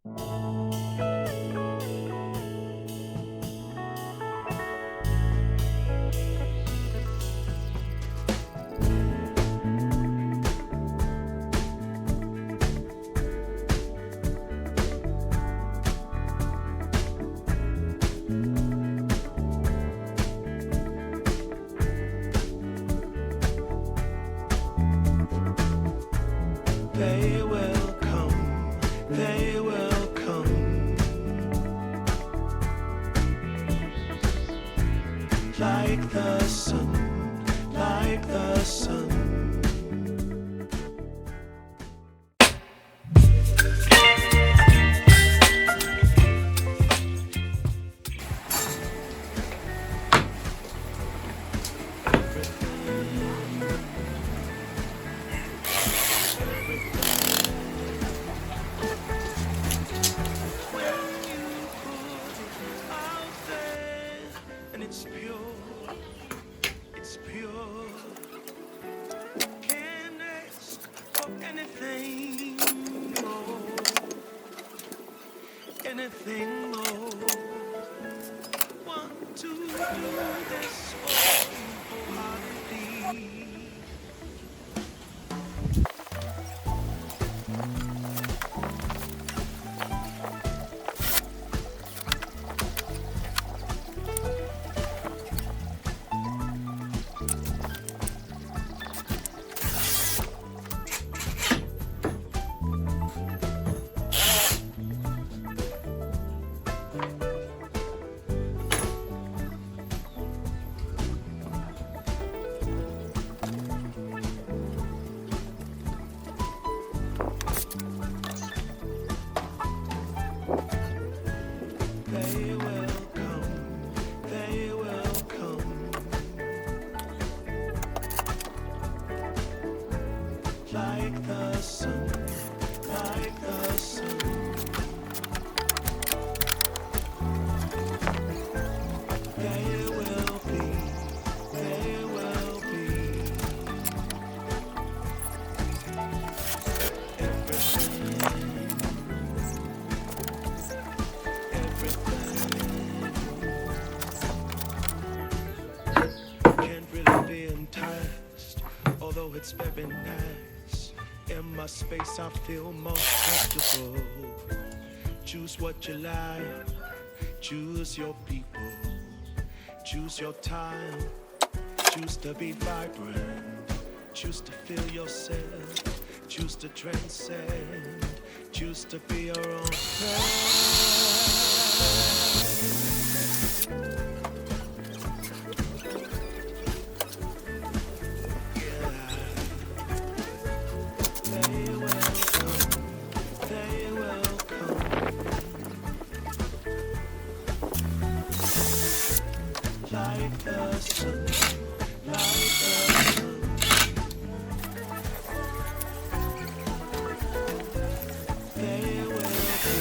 They will come, they will come, like the sun, like the sun. It's pure, it's pure. Can't ask for anything more, anything more. Want to do this for you wholeheartedly. They will come, they will come, like the sun, like the sun. They will be, they will be everything, can't really be enticed, although it's very nice. In my space, I feel most comfortable. Choose what you like, choose your people, choose your time, choose to be vibrant, choose to feel yourself, choose to transcend, choose to be your own friend. Like the sun, like the sun. They will be,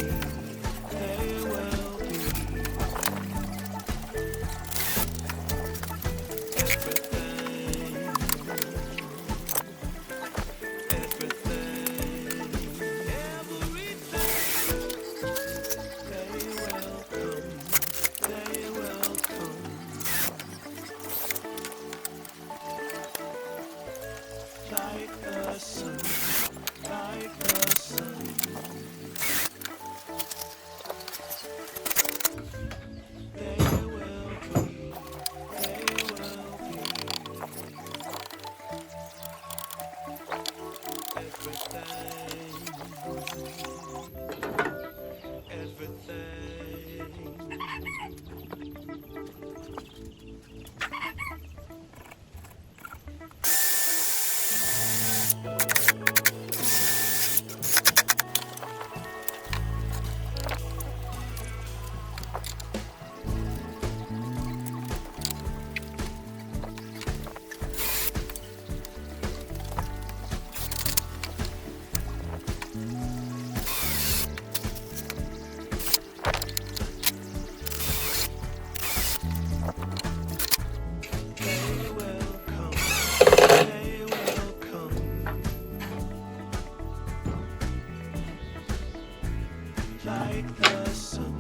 like the sun,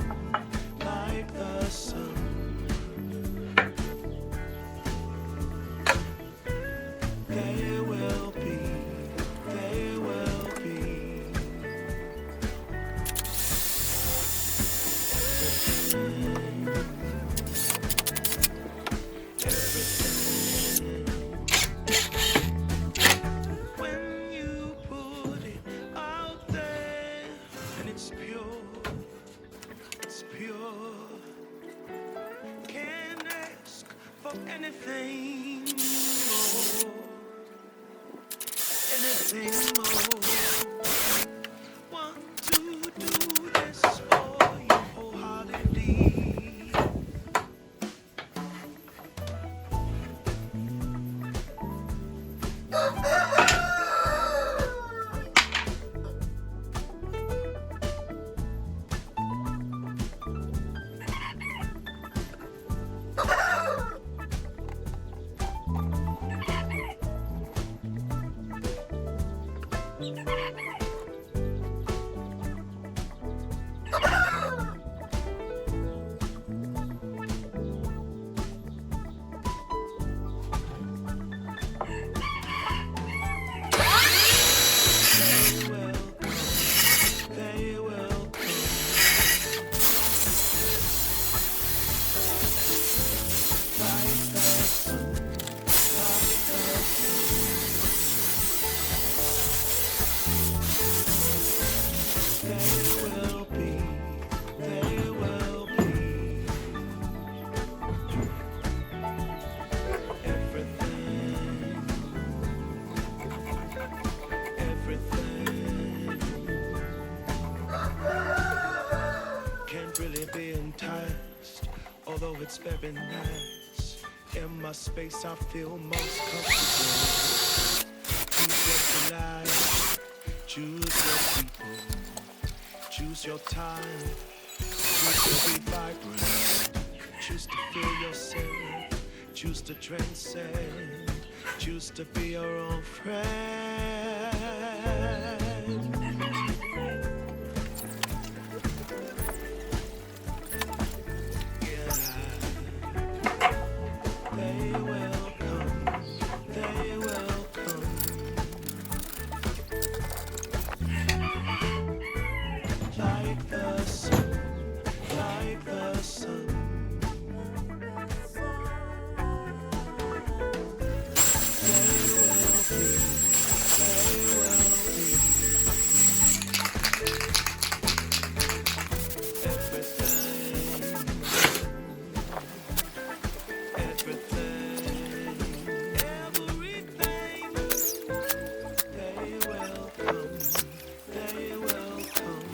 like the sun. There will be, there will be everything, everything. When you put it out there and it's pure, it's pure. Can't ask for anything more, anything more. Want to do this for you wholeheartedly. They will come, like the sun, like the sun. They will be, they will be everything, everything. Can't really be enticed, although it's very nice. In my space, I feel most comfortable. Choose what you like, choose your people, choose your time, choose to be vibrant, choose to feel yourself, choose to transcend, choose to be your own friend. They will come, they will come, like the sun, like the sun. They will be, they will be everything, everything, everything. They will come, they will come,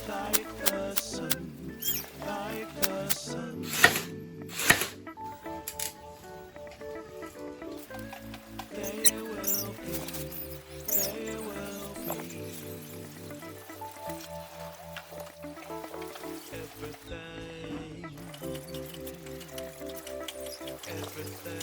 like the sun, like the sun. They will be, they will be everything, everything.